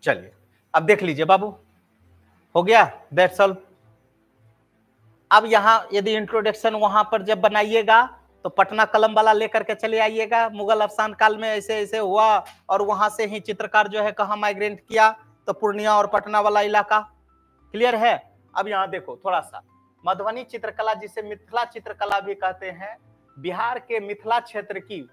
चलिए अब देख लीजिए बाबू, हो गया, दैट्स ऑल। अब यहां यदि इंट्रोडक्शन वहां पर जब बनाइएगा तो पटना कलम वाला लेकर के चले आइएगा, मुगल अफसान काल में ऐसे ऐसे हुआ, और वहां से ही चित्रकार जो है कहां माइग्रेट किया, तो पूर्णिया और पटना वाला इलाका। क्लियर है? अब यहां देखो थोड़ा सा, मधुबनी चित्रकला जिसे मिथिला चित्रकला भी कहते हैं, बिहार के मिथिला क्षेत्र की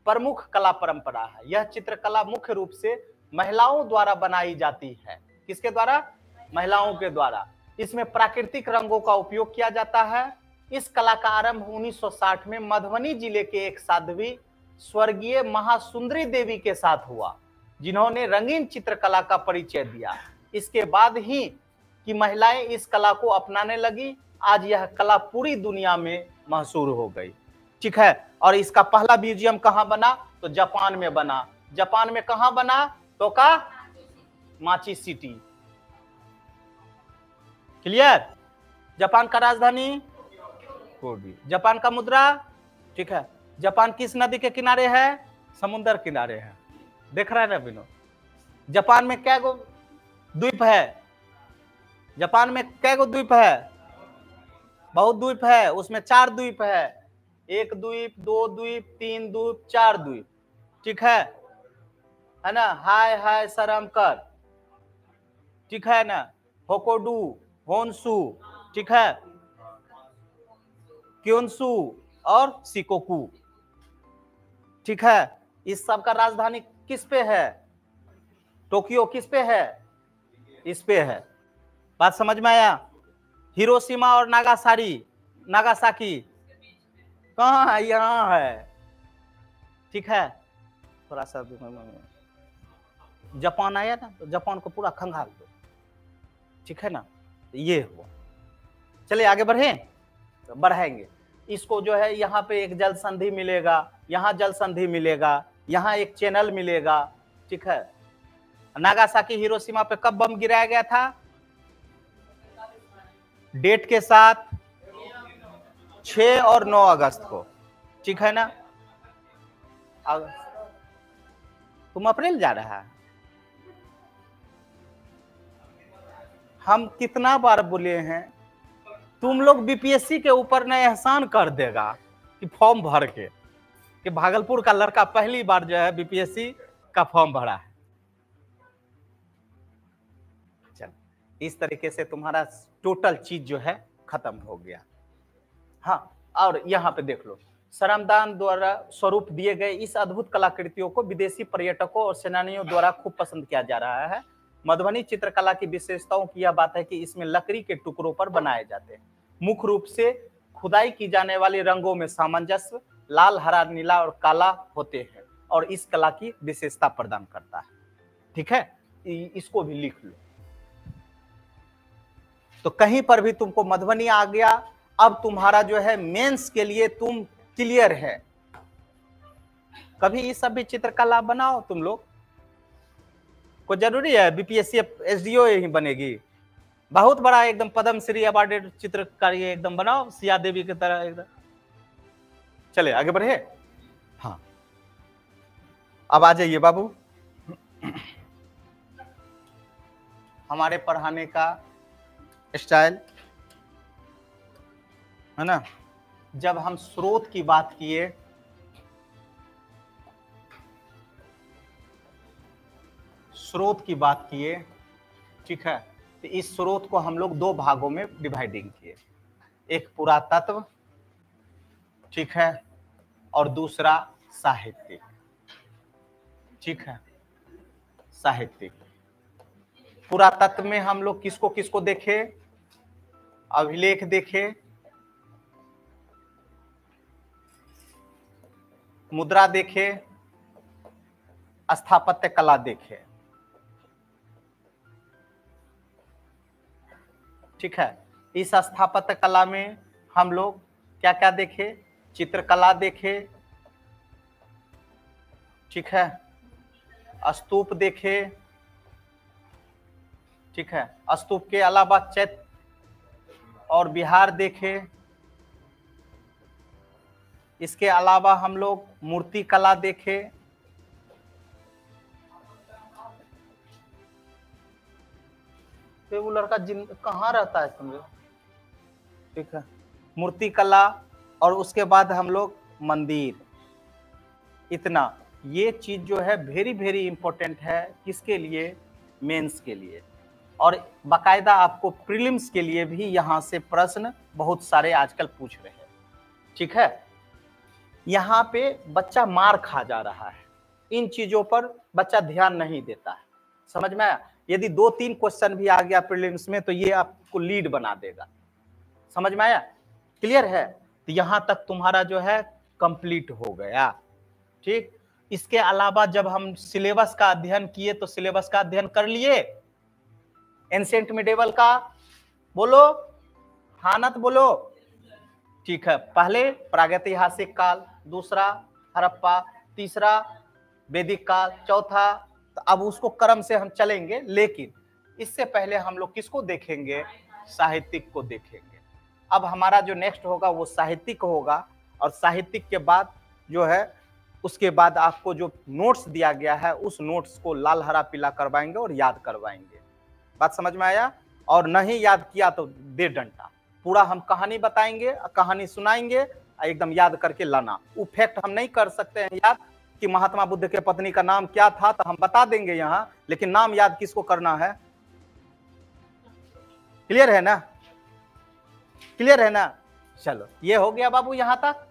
प्रमुख कला परंपरा है। यह चित्रकला मुख्य रूप से महिलाओं द्वारा बनाई जाती है। किसके द्वारा? महिलाओं के द्वारा। इसमें प्राकृतिक रंगों का उपयोग किया जाता है। इस कला का आरंभ 1960 में मधुबनी जिले के एक साध्वी स्वर्गीय महासुंदरी देवी के साथ हुआ, जिन्होंने रंगीन चित्रकला का परिचय दिया। इसके बाद ही कि महिलाएं इस कला को अपनाने लगी। आज यह कला पूरी दुनिया में मशहूर हो गई। ठीक है? और इसका पहला म्यूजियम कहां बना? तो जापान में बना। जापान में कहां बना? टोका माची सिटी। क्लियर? जापान का राजधानी कोबी। जापान का मुद्रा, ठीक है। जापान किस नदी के किनारे है? समुद्र किनारे है। देख रहा है ना विनोद? जापान में क्या गो द्वीप है? जापान में क्या गो द्वीप है? बहुत द्वीप है। उसमें 4 द्वीप है। 1 द्वीप, 2 द्वीप, 3 द्वीप, 4 द्वीप। ठीक है ना? हाय हाय शरम कर, ठीक है ना? होकोडू, होन्सू, ठीक है, क्योंसू और शिकोकू। ठीक है? इस सब का राजधानी किस पे है? टोक्यो किस पे है? इस पे है। बात समझ में आया? हिरोशिमा और नागासाकी कहाँ है? यहाँ है। ठीक है? थोड़ा सा जापान आया ना तो जापान को पूरा खंगाल दो। ठीक है ना? ये हुआ। चलिए आगे बढ़े, तो बढ़ाएंगे इसको। जो है यहाँ पे एक जल संधि मिलेगा, यहाँ जल संधि मिलेगा, यहाँ एक चैनल मिलेगा। ठीक है? नागासाकी हिरोशिमा पे कब बम गिराया गया था? डेट के साथ 6 और 9 अगस्त को। ठीक है ना? तुम अप्रैल जा रहा है? हम कितना बार बोले हैं, तुम लोग बीपीएससी के ऊपर न एहसान कर देगा कि फॉर्म भर के, कि भागलपुर का लड़का पहली बार जो है बीपीएससी का फॉर्म भरा है। चल, इस तरीके से तुम्हारा टोटल चीज जो है खत्म हो गया। हाँ, और यहाँ पे देख लो, श्रमदान द्वारा स्वरूप दिए गए इस अद्भुत कलाकृतियों को विदेशी पर्यटकों और सेनानियों द्वारा खूब पसंद किया जा रहा है। मधुबनी चित्रकला की विशेषताओं की यह बात है कि इसमें लकड़ी के टुकड़ों पर बनाए जाते हैं। मुख्य रूप से खुदाई की जाने वाले रंगों में सामंजस्य लाल, हरा, नीला और काला होते हैं, और इस कला की विशेषता प्रदान करता है। ठीक है? इसको भी लिख लो। तो कहीं पर भी तुमको मधुबनी आ गया, अब तुम्हारा जो है मेंस के लिए तुम क्लियर है। कभी इस सब भी चित्रकला बनाओ तुम लोग को, जरूरी है बीपीएससी एसडीओ ही बनेगी? बहुत बड़ा एकदम पद्मश्री अवार्डेड चित्रकारी एकदम बनाओ, सिया देवी की तरह एकदम। चले आगे बढ़े। हाँ, अब आ जाइए बाबू हमारे पढ़ाने का स्टाइल है ना। जब हम स्रोत की बात किए, ठीक है, तो इस स्रोत को हम लोग 2 भागों में डिवाइडिंग किए। एक पुरातत्व, ठीक है, और दूसरा साहित्यिक। ठीक है? साहित्यिक। पुरातत्व में हम लोग किसको किसको देखे? अभिलेख देखे, मुद्रा देखे, स्थापत्य कला देखे। ठीक है? इस स्थापत्य कला में हम लोग क्या क्या देखे? चित्रकला देखे, ठीक है, स्तूप देखे, ठीक है, स्तूप के अलावा चैत्य और विहार देखे। इसके अलावा हम लोग मूर्ति कला देखे, तो वो लड़का कहाँ रहता है समझो, ठीक है। मूर्ति कला, और उसके बाद हम लोग मंदिर, इतना ये चीज जो है वेरी वेरी इंपॉर्टेंट है। किसके लिए? मेंस के लिए। और बाकायदा आपको प्रीलिम्स के लिए भी यहाँ से प्रश्न बहुत सारे आजकल पूछ रहे हैं, ठीक है। यहाँ पे बच्चा मार खा जा रहा है, इन चीजों पर बच्चा ध्यान नहीं देता है, समझ में आया। यदि 2-3 क्वेश्चन भी आ गया प्रीलिम्स में तो ये आपको लीड बना देगा, समझ में आया, क्लियर है। तो यहाँ तक तुम्हारा जो है कंप्लीट हो गया, ठीक। इसके अलावा जब हम सिलेबस का अध्ययन किए तो सिलेबस का अध्ययन कर लिए, एंशिएंट मिडिवल का बोलो, हानत बोलो, ठीक है। पहले प्रागैतिहासिक काल, दूसरा हड़प्पा, तीसरा वैदिक काल, चौथा, तो अब उसको क्रम से हम चलेंगे, लेकिन इससे पहले हम लोग किसको देखेंगे? साहित्यिक को देखेंगे। अब हमारा जो नेक्स्ट होगा वो साहित्यिक होगा, और साहित्यिक के बाद जो है उसके बाद आपको जो नोट्स दिया गया है उस नोट्स को लाल हरा पीला करवाएंगे और याद करवाएंगे। बात समझ में आया? और नहीं याद किया तो दे डंडा। पूरा हम कहानी बताएंगे, कहानी सुनाएंगे, एकदम याद करके लाना। वो फैक्ट हम नहीं कर सकते हैं याद कि महात्मा बुद्ध के पत्नी का नाम क्या था, तो हम बता देंगे यहाँ, लेकिन नाम याद किसको करना है? क्लियर है ना? क्लियर है ना? चलो ये हो गया बाबू यहाँ तक।